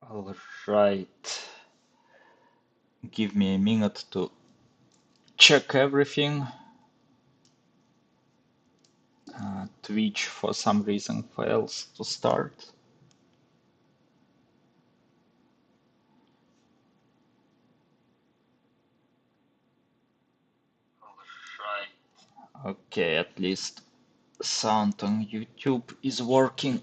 All right, give me a minute to check everything. Twitch for some reason fails to start. Okay, at least sound on YouTube is working.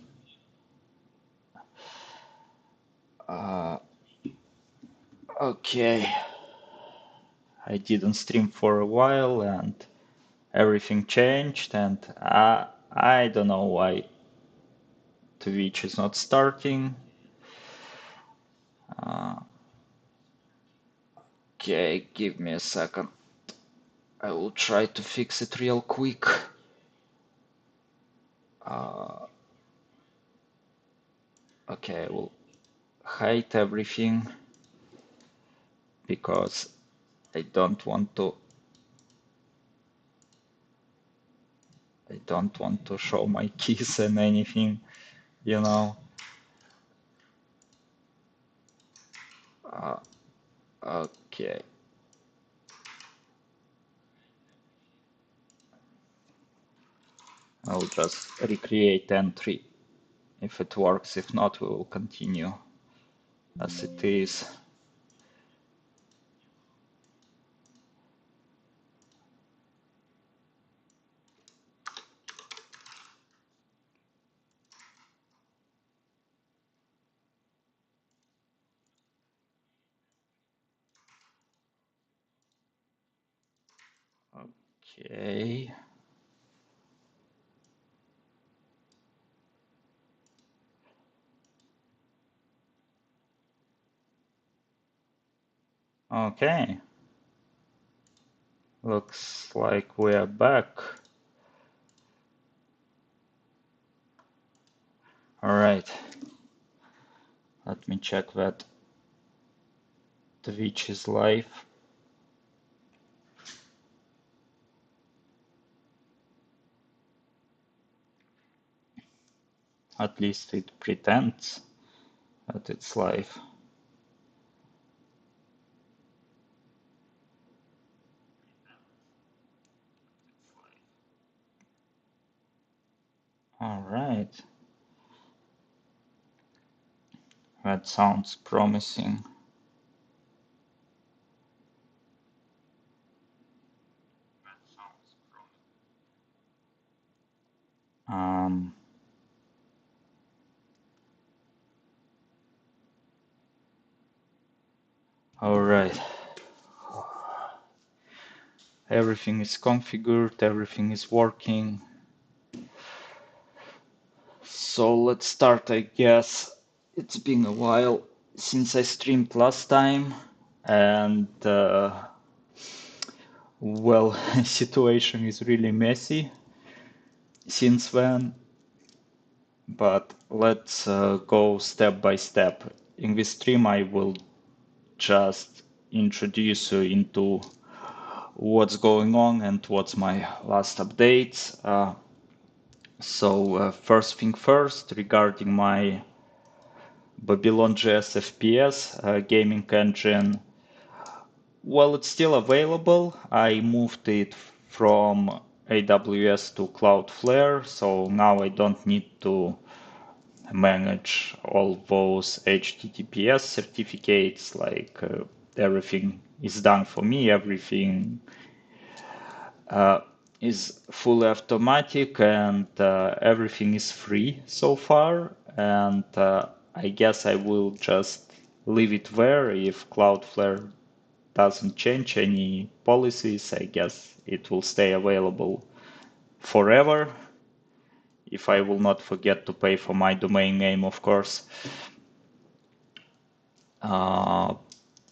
Okay, I didn't stream for a while and everything changed, and I don't know why Twitch is not starting. Okay, give me a second. I will try to fix it real quick. Okay, I will hide everything because I don't want to show my keys and anything, you know. Okay. I'll just recreate entry if it works. If not, we will continue as it is. Okay. Okay. Looks like we are back. All right. Let me check that Twitch is live. At least it pretends that it's live. All right. That sounds promising. Um, all right. Everything is configured, everything is working. So let's start, I guess. It's been a while since I streamed last time, and well, situation is really messy since then. But let's go step by step. In this stream, I will just introduce you into what's going on and what's my last updates. So first thing first, regarding my Babylon.js FPS gaming engine, well, it's still available. I moved it from AWS to Cloudflare, so now I don't need to manage all those HTTPS certificates. Like everything is done for me. Everything is fully automatic, and everything is free so far. And I guess I will just leave it there. If Cloudflare doesn't change any policies, I guess it will stay available forever. If I will not forget to pay for my domain name, of course.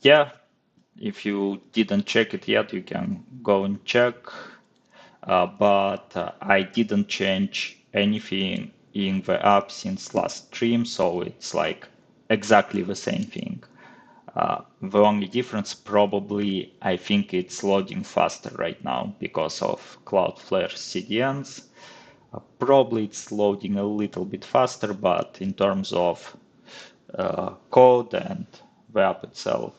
Yeah, if you didn't check it yet, you can go and check. But I didn't change anything in the app since last stream, so it's like exactly the same thing. The only difference, probably, I think it's loading faster right now because of Cloudflare CDNs. Probably it's loading a little bit faster, but in terms of code and the app itself,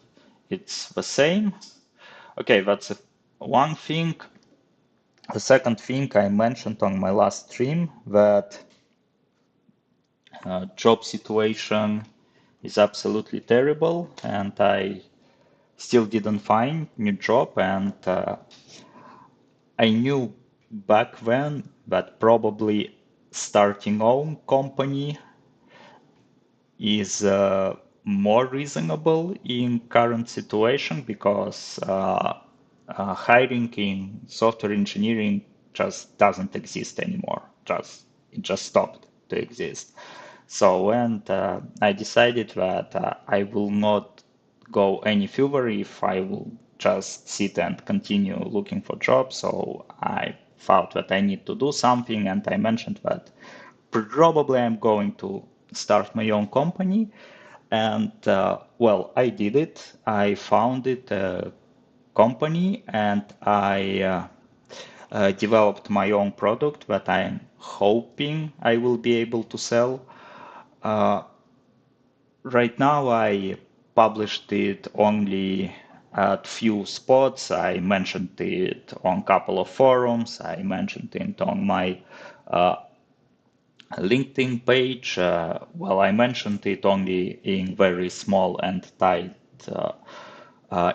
it's the same. Okay, that's one thing. The second thing I mentioned on my last stream, that job situation is absolutely terrible, and I still didn't find new job. And I knew back then that probably starting own company is more reasonable in current situation, because hiring in software engineering just doesn't exist anymore. It just stopped to exist. So when I decided that I will not go any further if I will just sit and continue looking for jobs. So I thought that I need to do something, and I mentioned that probably I'm going to start my own company. And well, I did it. I founded a company, and I developed my own product that I'm hoping I will be able to sell. Uh, right now, I published it only at few spots. I mentioned it on a couple of forums. I mentioned it on my uh, LinkedIn page. Well, I mentioned it only in very small and tight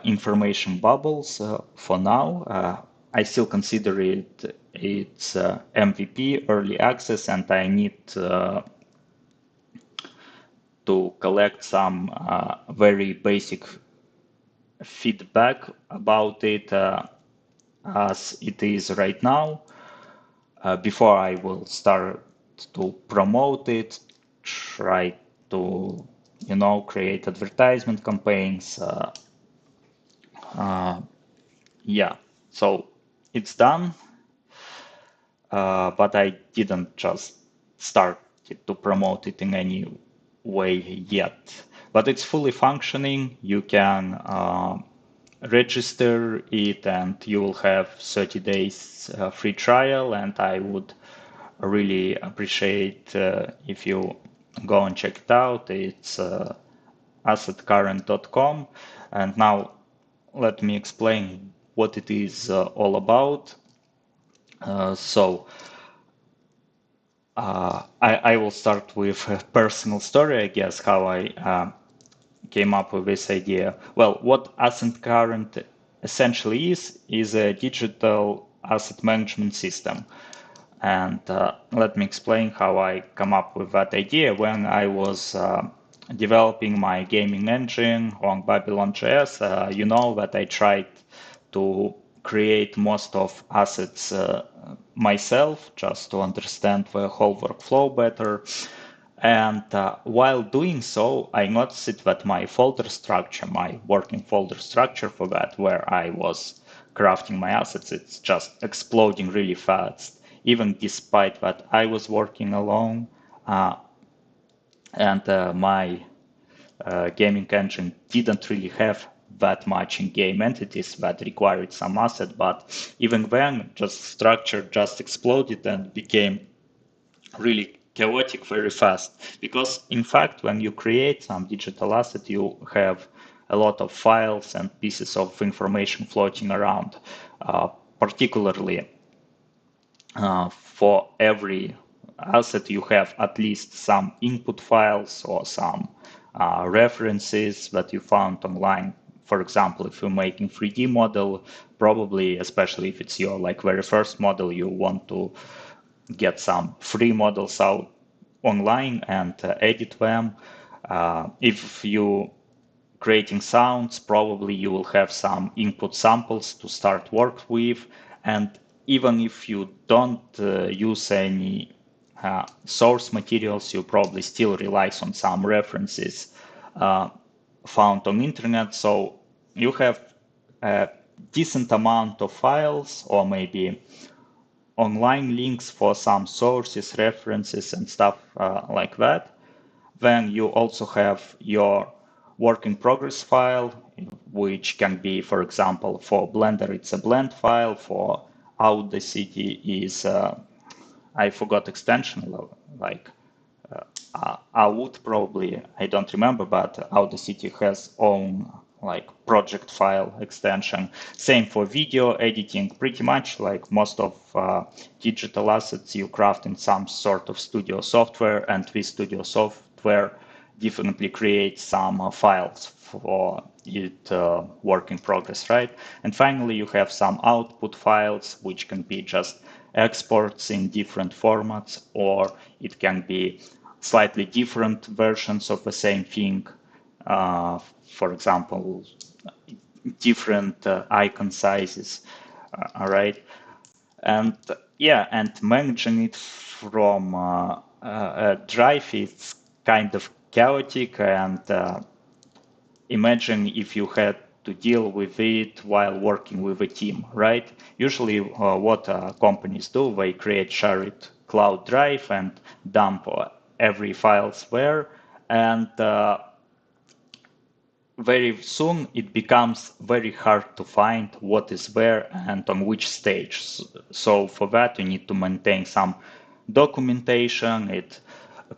information bubbles for now. I still consider it it's MVP, early access, and I need to collect some very basic feedback about it as it is right now before I will start to promote it, try to, create advertisement campaigns. Yeah, so it's done, but I didn't just start to promote it in any way yet. But it's fully functioning. You can register it, and you will have 30 days free trial. And I would really appreciate if you go and check it out. It's assetcurrent.com. And now let me explain what it is all about. I will start with a personal story, I guess, how I came up with this idea. Well, what Asset Current essentially is a digital asset management system. And let me explain how I come up with that idea. When I was developing my gaming engine on Babylon.js, you know that I tried to create most of assets myself, just to understand the whole workflow better. And while doing so, I noticed that my folder structure, my working folder structure for that, where I was crafting my assets, it's just exploding really fast, even despite that I was working alone. And my gaming engine didn't really have that much in-game entities that required some asset, but even then, just structure just exploded and became really chaotic very fast. Because in fact, when you create some digital asset, you have a lot of files and pieces of information floating around. Particularly for every asset, you have at least some input files or some references that you found online. For example, if you're making 3D model, probably, especially if it's your like very first model, you want to get some free models out online and edit them. If you creating sounds, probably you will have some input samples to start work with. And even if you don't use any source materials, you probably still rely on some references found on internet. So you have a decent amount of files, or maybe online links for some sources, references, and stuff like that. Then you also have your work in progress file, which can be, for example, for Blender, it's a blend file. For Audacity is, I forgot extension, like Out probably, I don't remember, but Audacity has own like project file extension. Same for video editing, pretty much like most of digital assets you craft in some sort of studio software, and with studio software definitely create some files for it work in progress, right? And finally, you have some output files, which can be just exports in different formats, or it can be slightly different versions of the same thing. For example, different icon sizes, all right? And yeah, and managing it from a drive is kind of chaotic. And imagine if you had to deal with it while working with a team, right? Usually, what companies do, they create shared cloud drive and dump every files there, and very soon it becomes very hard to find what is where and on which stage. So for that, you need to maintain some documentation. It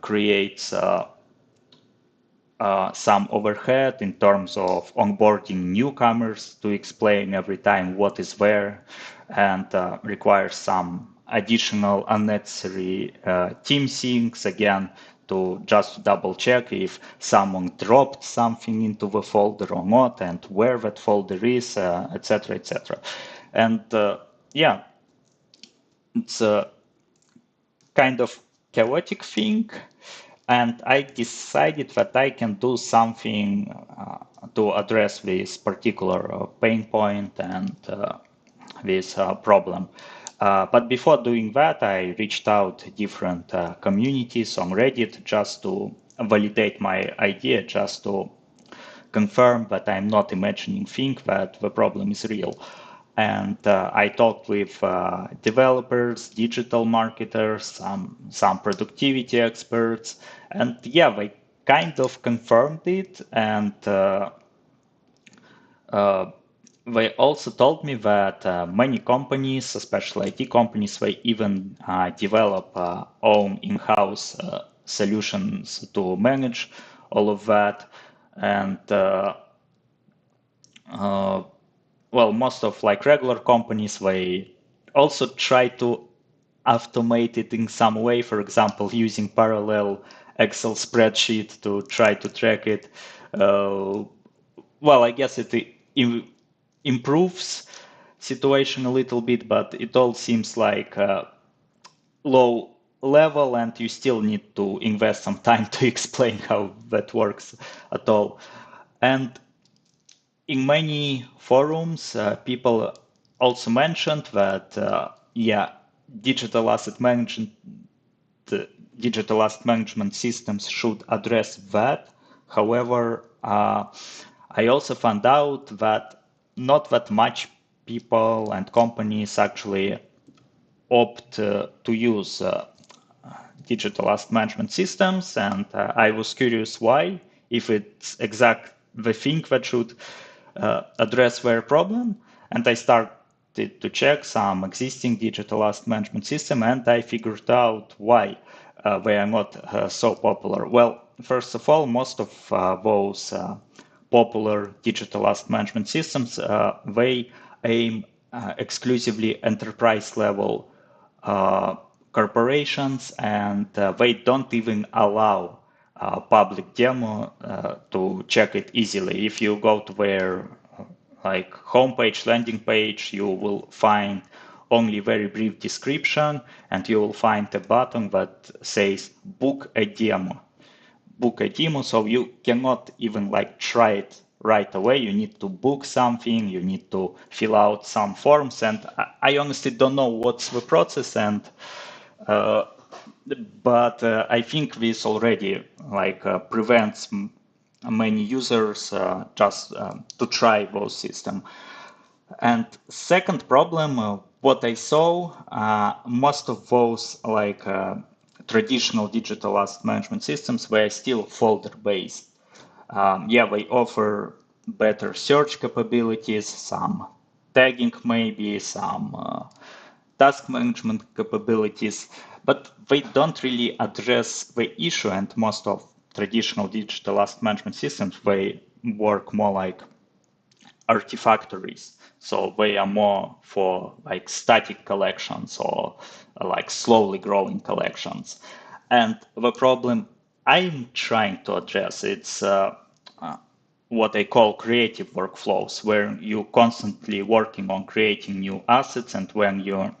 creates some overhead in terms of onboarding newcomers to explain every time what is where, and requires some additional unnecessary team syncs again to just double check if someone dropped something into the folder or not, and where that folder is, etc., etc. And yeah, it's a kind of chaotic thing, and I decided that I can do something to address this particular pain point and this problem. But before doing that, I reached out to different communities on Reddit just to validate my idea, just to confirm that I'm not imagining things, that the problem is real. And I talked with developers, digital marketers, some productivity experts, and yeah, they kind of confirmed it. And they also told me that many companies, especially IT companies, they even develop own in-house solutions to manage all of that. And uh, well, most of like regular companies, they also try to automate it in some way, for example, using parallel Excel spreadsheet to try to track it. Uh, well, I guess it improves situation a little bit, but it all seems like low level, and you still need to invest some time to explain how that works at all. And in many forums, people also mentioned that, yeah, digital asset management, digital asset management systems should address that. However, I also found out that not that much people and companies actually opt to use digital asset management systems, and I was curious why, if it's exact the thing that should address their problem. And I started to check some existing digital asset management system, and I figured out why they are not so popular. Well, first of all, most of those popular digital asset management systems, they aim exclusively enterprise level corporations, and they don't even allow public demo to check it easily. If you go to their like homepage, landing page, you will find only very brief description, and you will find a button that says book a demo. Book a demo, so you cannot even like try it right away. You need to book something, you need to fill out some forms, and I honestly don't know what's the process. And uh, but I think this already like prevents many users just to try those system. And second problem, what I saw, most of those like traditional digital asset management systems were still folder based. Yeah, they offer better search capabilities, some tagging maybe, some task management capabilities, but they don't really address the issue. And most of traditional digital asset management systems, they work more like artifactories. So they are more for like static collections or like slowly growing collections. And the problem I'm trying to address it's what I call creative workflows, where you constantly working on creating new assets, and when your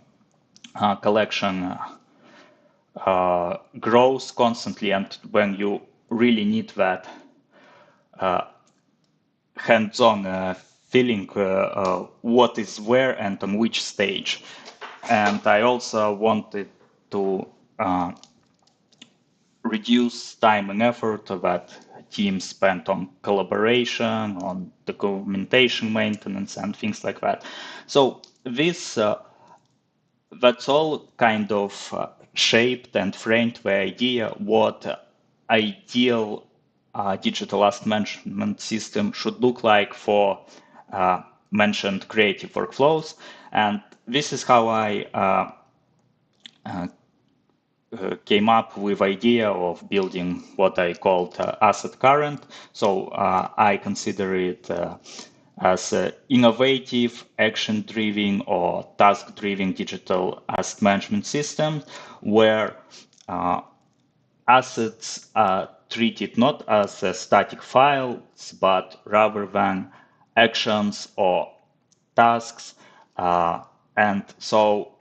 collection grows constantly, and when you really need that hands-on feeling what is where and on which stage. And I also wanted to reduce time and effort that teams spent on collaboration, on documentation maintenance, and things like that. So this that's all kind of shaped and framed the idea what ideal digital asset management system should look like for mentioned creative workflows. And this is how I came up with idea of building what I called asset current. So I consider it as innovative, action-driven or task-driven digital asset management system where assets are treated not as static files, but rather than actions or tasks. And so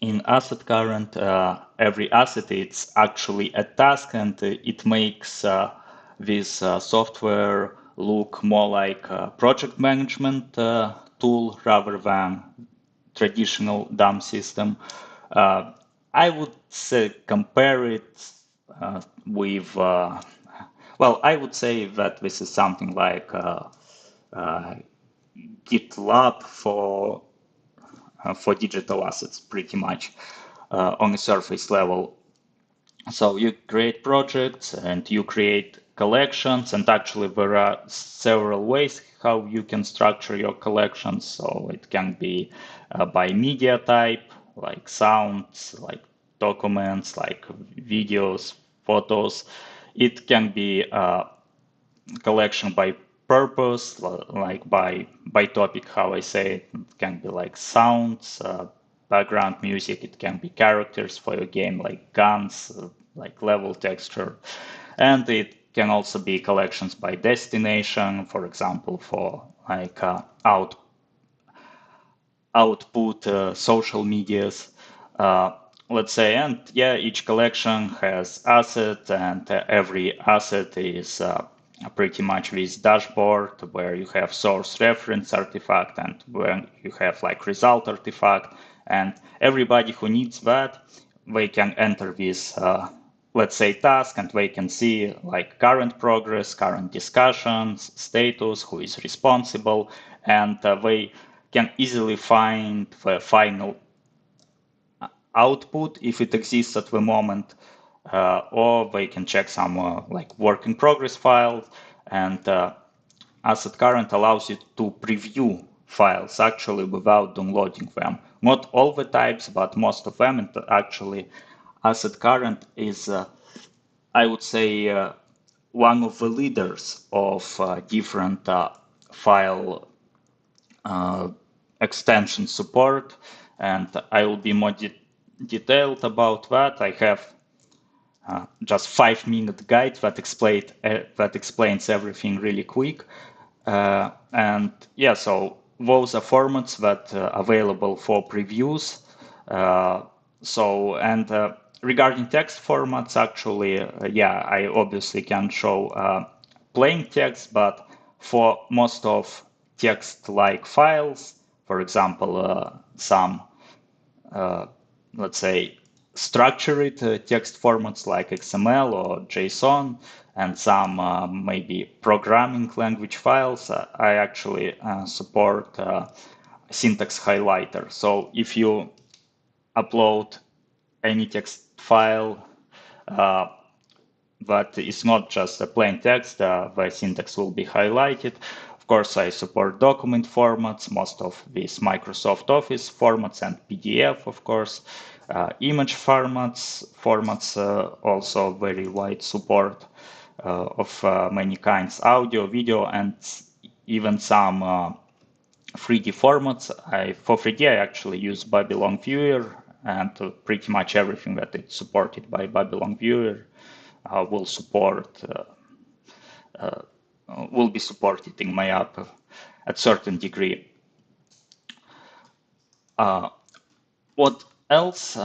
in asset current, every asset it's actually a task, and it makes this software look more like a project management tool rather than traditional DAM system. I would say compare it with, well, I would say that this is something like GitLab for digital assets, pretty much on a surface level. So you create projects and you create collections, and actually there are several ways how you can structure your collections. So it can be by media type, like sounds, like documents, like videos, photos. It can be collection by purpose, like by topic, how I say it. It can be like sounds, background music. It can be characters for your game, like guns, like level texture. And it can also be collections by destination, for example, for like output social medias, let's say. And yeah, each collection has asset, and every asset is pretty much this dashboard where you have source reference artifact and where you have like result artifact. And everybody who needs that, they can enter this let's say task, and they can see like current progress, current discussions, status, who is responsible, and they can easily find the final output if it exists at the moment, or they can check some like work in progress files. And asset current allows you to preview files actually without downloading them. Not all the types, but most of them. And actually, asset current is, I would say, one of the leaders of different file extension support, and I will be more detailed about that. I have just 5-minute guide that explains everything really quick. And yeah, so those are formats that are available for previews. So and regarding text formats, actually, yeah, I obviously can show plain text, but for most of text-like files, for example, some let's say structured text formats like XML or JSON, and some maybe programming language files, I actually support syntax highlighter. So if you upload any text file that is not just a plain text, the syntax will be highlighted. Of course, I support document formats, most of these Microsoft Office formats, and PDF, of course. Image formats also very wide support of many kinds, audio, video, and even some 3D formats. For 3D, I actually use Babylon Viewer, and pretty much everything that is supported by Babylon Viewer will be supported in my app at certain degree. What else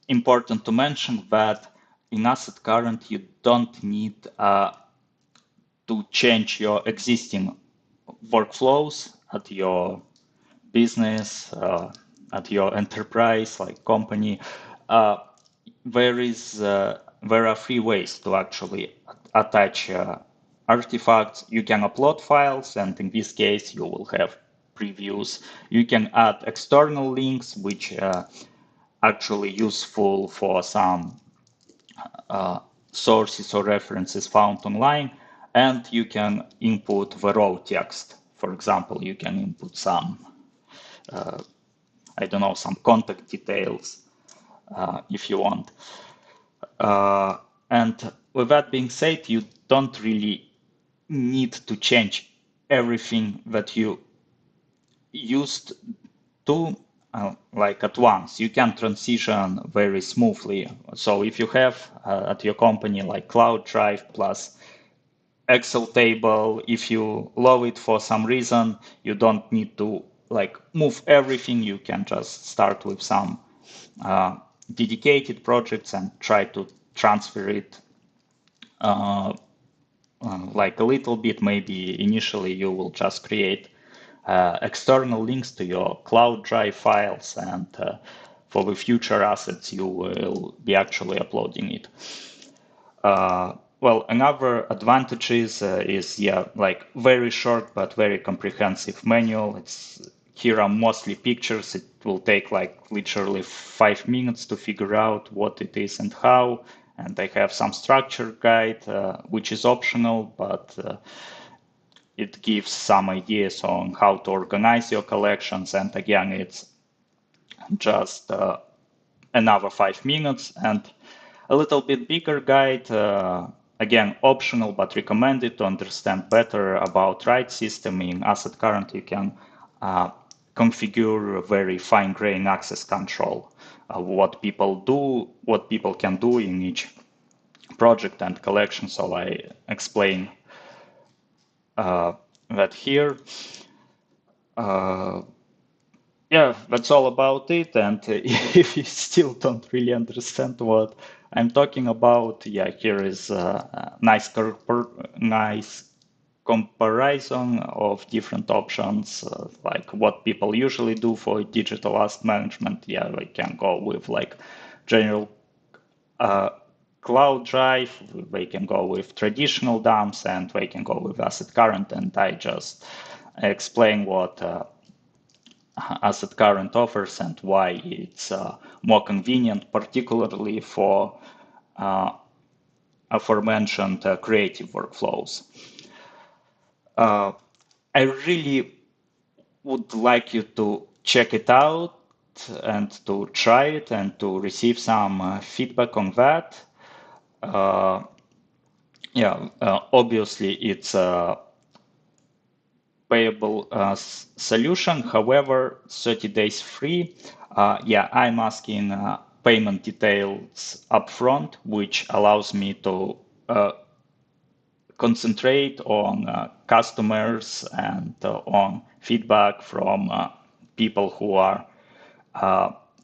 important to mention that in Asset Current you don't need to change your existing workflows at your business, at your enterprise, like company. There are three ways to actually attach artifacts. You can upload files, and in this case, you will have previews. You can add external links, which actually useful for some sources or references found online, and you can input the raw text. For example, you can input some, I don't know, some contact details if you want. And with that being said, you don't really need to change everything that you used to like at once. You can transition very smoothly. So if you have at your company like Cloud Drive plus Excel table, if you love it for some reason, you don't need to like move everything. You can just start with some dedicated projects and try to transfer it like a little bit. Maybe initially you will just create external links to your Cloud Drive files, and for the future assets you will be actually uploading it. Well, another advantage is like very short but very comprehensive manual. Here are mostly pictures. It will take like literally 5 minutes to figure out what it is and how. And I have some structure guide, which is optional, but it gives some ideas on how to organize your collections. And again, it's just another 5 minutes. And a little bit bigger guide, again, optional, but recommended to understand better about RAID system. In Asset Current, you can configure very fine-grained access control, what people can do in each project and collection. So I explain that here. Yeah, that's all about it. And if you still don't really understand what I'm talking about, yeah, here is a nice comparison of different options, like what people usually do for digital asset management. Yeah, we can go with like general Cloud Drive, they can go with traditional dumps, and they can go with Asset Current. And I just explain what Asset Current offers and why it's more convenient, particularly for aforementioned creative workflows. I really would like you to check it out and to try it and to receive some feedback on that. Obviously it's a payable solution. However, 30 days free. I'm asking payment details upfront, which allows me to concentrate on customers and on feedback from people who are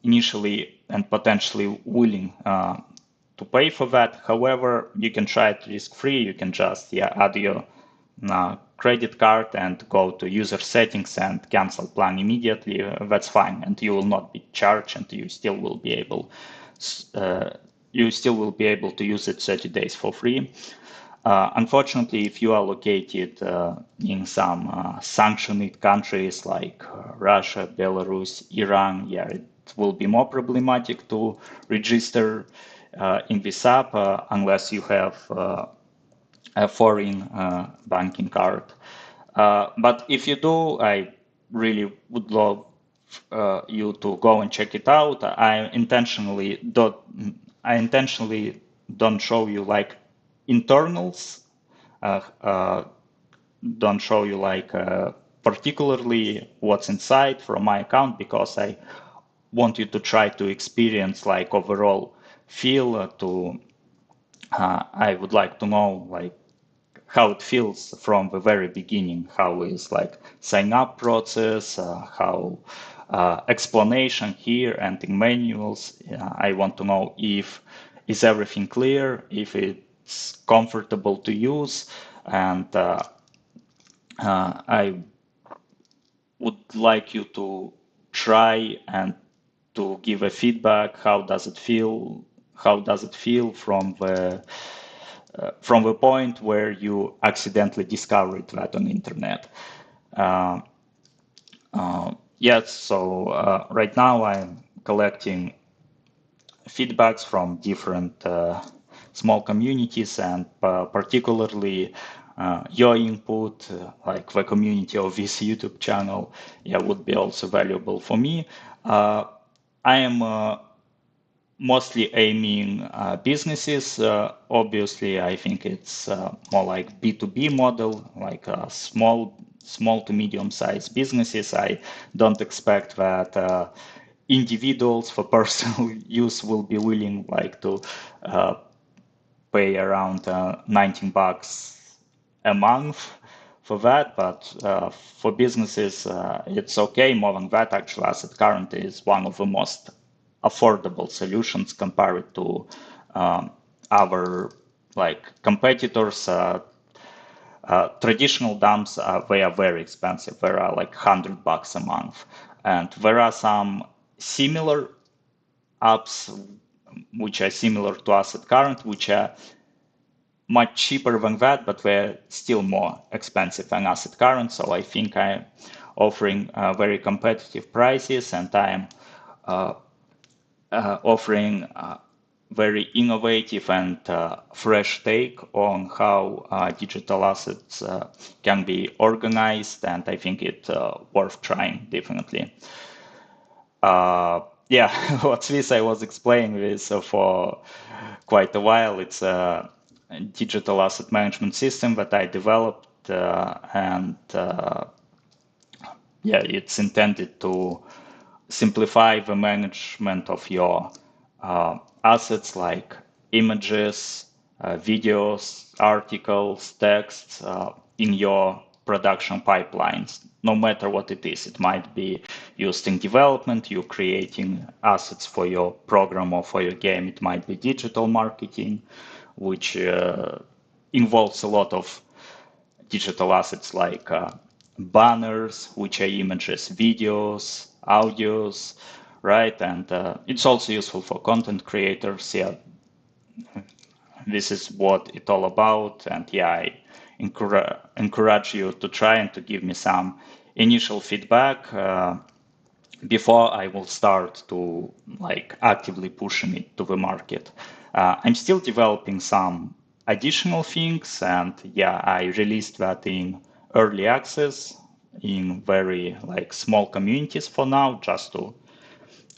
initially and potentially willing to pay for that. However, you can try it risk-free. You can just add your credit card and go to user settings and cancel plan immediately. That's fine, and you will not be charged, and you still will be able to use it 30 days for free. Unfortunately, if you are located in some sanctioned countries like Russia, Belarus, Iran, it will be more problematic to register in this app unless you have a foreign banking card. But if you do, I really would love you to go and check it out. I intentionally don't show you like internals, uh, uh, don't show you like particularly what's inside from my account, because I want you to try to experience like overall feel to I would like to know like how it feels from the very beginning, how is like sign up process, how explanation here and in manuals. I want to know if is everything clear, if it's comfortable to use, and I would like you to try and to give a feedback. How does it feel? How does it feel from the point where you accidentally discovered that on internet? Uh, yes, so right now I'm collecting feedbacks from different small communities, and particularly your input, like the community of this YouTube channel, yeah, would be also valuable for me. I am mostly aiming businesses. Obviously, I think it's more like B2B model, like small to medium-sized businesses. I don't expect that individuals for personal use will be willing like to uh, pay around $19 a month for that, but for businesses, it's okay. More than that, actually, Asset Current is one of the most affordable solutions compared to our like competitors. Traditional dumps, they are very expensive. They are like $100 a month, and there are some similar apps which are similar to Asset Current, which are much cheaper than that, but they're still more expensive than Asset Current. So I think I'm offering very competitive prices, and I'm offering very innovative and fresh take on how digital assets can be organized, and I think it's worth trying, definitely. Yeah, what's this? I was explaining this for quite a while. It's a digital asset management system that I developed, and yeah, it's intended to simplify the management of your assets like images, videos, articles, texts in your production pipelines, no matter what it is. It might be used in development, you're creating assets for your program or for your game. It might be digital marketing, which involves a lot of digital assets like banners, which are images, videos, audios, right? And it's also useful for content creators. Yeah, this is what it's all about. And yeah, I encourage you to try and to give me some initial feedback before I will start to like actively pushing it to the market. I'm still developing some additional things, and yeah, I released that in early access in very like small communities for now, just to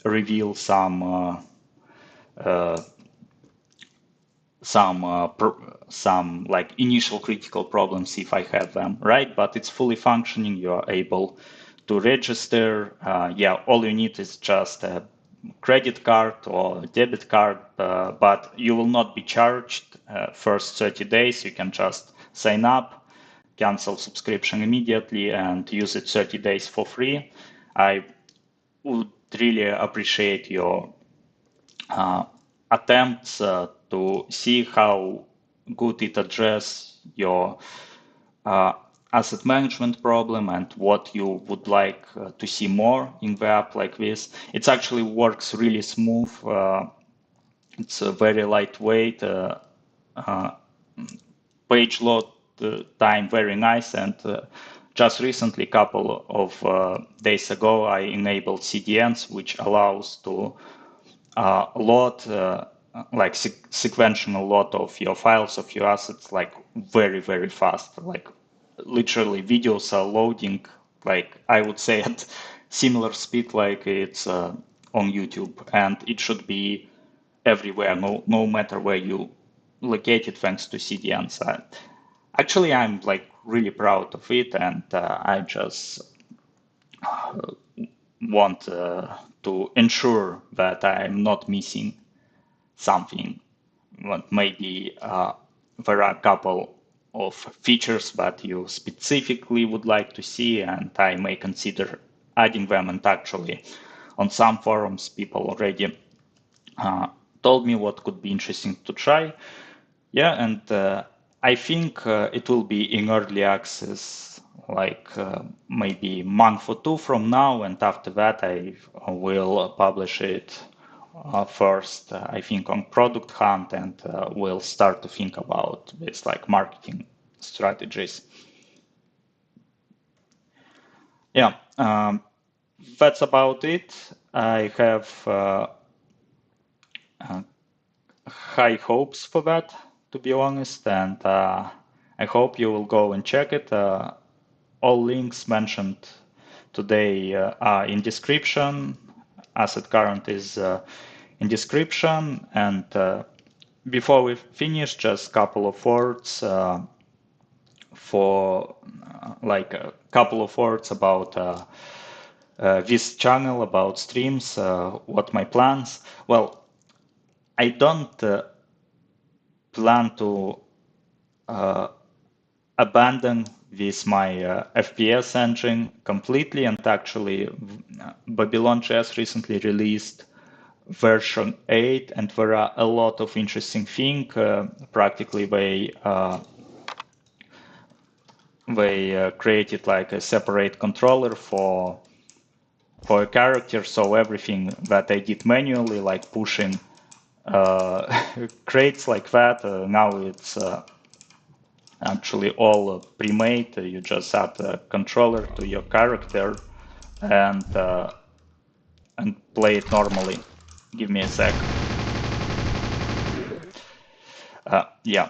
reveal some like initial critical problems if I have them, right? But it's fully functioning. You are able to register. Yeah, all you need is just a credit card or a debit card, but you will not be charged first 30 days. You can just sign up, cancel subscription immediately, and use it 30 days for free. I would really appreciate your attempts to see how good it address your uh, asset management problem and what you would like to see more in the app like this. It actually works really smooth. It's a very lightweight, uh, page load time very nice, and just recently, a couple of days ago, I enabled CDNs, which allows to load like sequential load of your files of your assets like very fast, like literally videos are loading, like I would say at similar speed like it's on YouTube, and it should be everywhere, no matter where you locate it, thanks to CDNs. Actually, I'm like really proud of it, and I just want to ensure that I'm not missing something. But maybe there are a couple of features that you specifically would like to see, and I may consider adding them. And actually, on some forums, people already uh, told me what could be interesting to try. Yeah, and I think it will be in early access like maybe month or two from now, and after that I will publish it first, I think on Product Hunt, and we'll start to think about this like marketing strategies. Yeah, that's about it. I have high hopes for that, to be honest, and I hope you will go and check it. All links mentioned today are in description. Asset Current is in description. And before we finish, just a couple of words for like a couple of words about this channel, about streams, what my plans. Well, I don't plan to abandon this my FPS engine completely, and actually Babylon.js recently released version 8, and there are a lot of interesting things. Practically they created like a separate controller for a character, so everything that I did manually, like pushing crates like that, now it's actually all pre-made. You just add a controller to your character and play it normally. Give me a sec. Yeah.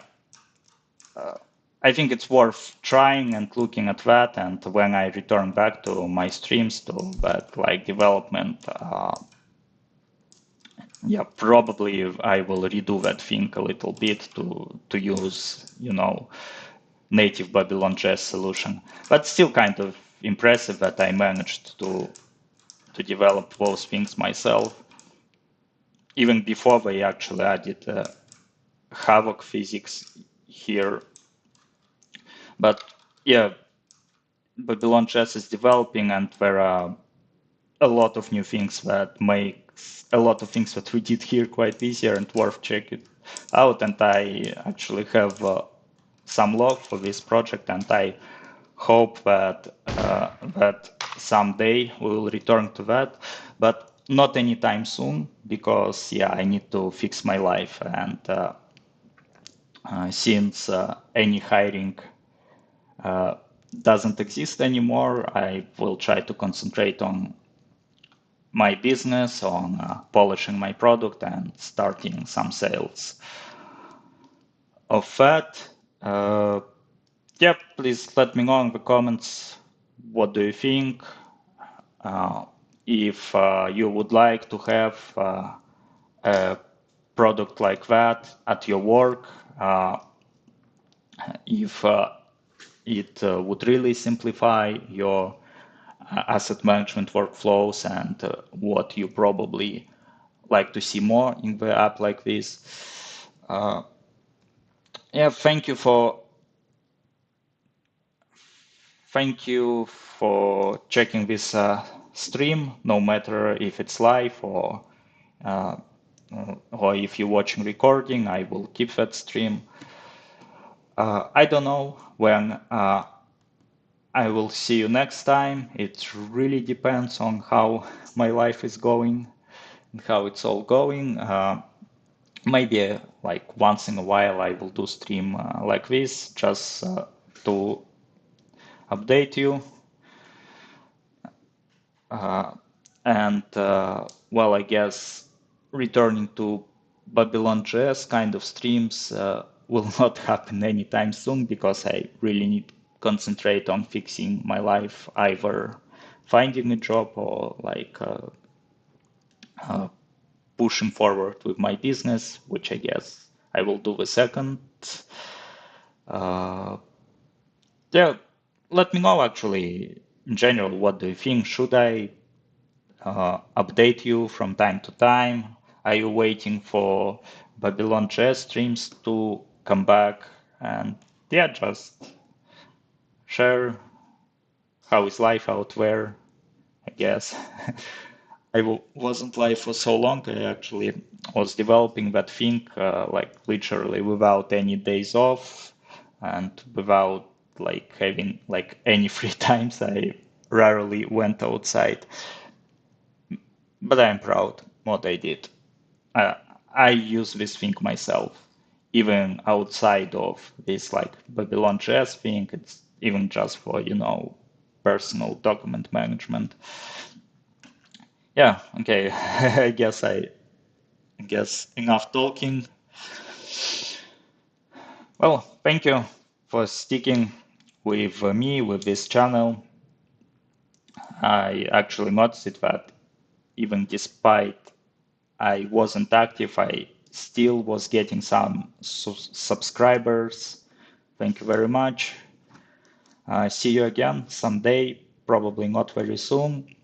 I think it's worth trying and looking at that, and when I return back to my streams to that like development, yeah, probably I will redo that thing a little bit to use, native Babylon.js solution. But still kind of impressive that I managed to develop those things myself, even before they actually added Havoc physics here. But yeah, Babylon.js is developing, and there are a lot of new things that makes a lot of things that we did here quite easier and worth checking out. And I actually have some love for this project, and I hope that someday we will return to that, but not anytime soon, because yeah, I need to fix my life, and since any hiring doesn't exist anymore, I will try to concentrate on my business, on polishing my product and starting some sales of that. Yeah, please let me know in the comments what do you think. If you would like to have a product like that at your work, if it would really simplify your asset management workflows, and what you probably like to see more in the app like this. Yeah, thank you for checking this stream, no matter if it's live or if you're watching recording. I will keep that stream. I don't know when I will see you next time. It really depends on how my life is going and how it's all going. Maybe like once in a while I will do stream like this, just to update you. And well, I guess returning to Babylon.js kind of streams will not happen anytime soon, because I really need concentrate on fixing my life, either finding a job or pushing forward with my business, which I guess I will do the second. Uh, yeah, let me know actually in general, what do you think? Should I update you from time to time? Are you waiting for Babylon.js streams to come back? And yeah, just share how is life out there, I guess. Wasn't live for so long. I actually was developing that thing like literally without any days off and without like having like any free times. I rarely went outside, but I'm proud what I did. Uh, I use this thing myself, even outside of this like Babylon.js thing. It's even just for, personal document management. Yeah, okay. I guess enough talking. Well, thank you for sticking with me with this channel. I actually noticed that even despite I wasn't active, I still was getting some subscribers. Thank you very much. See you again someday, probably not very soon.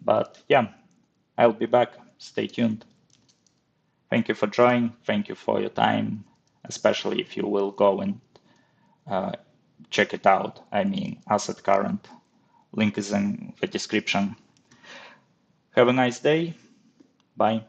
But yeah, I'll be back. Stay tuned. Thank you for joining. Thank you for your time, especially if you will go and uh, check it out. I mean, Asset Current. Link is in the description. Have a nice day. Bye.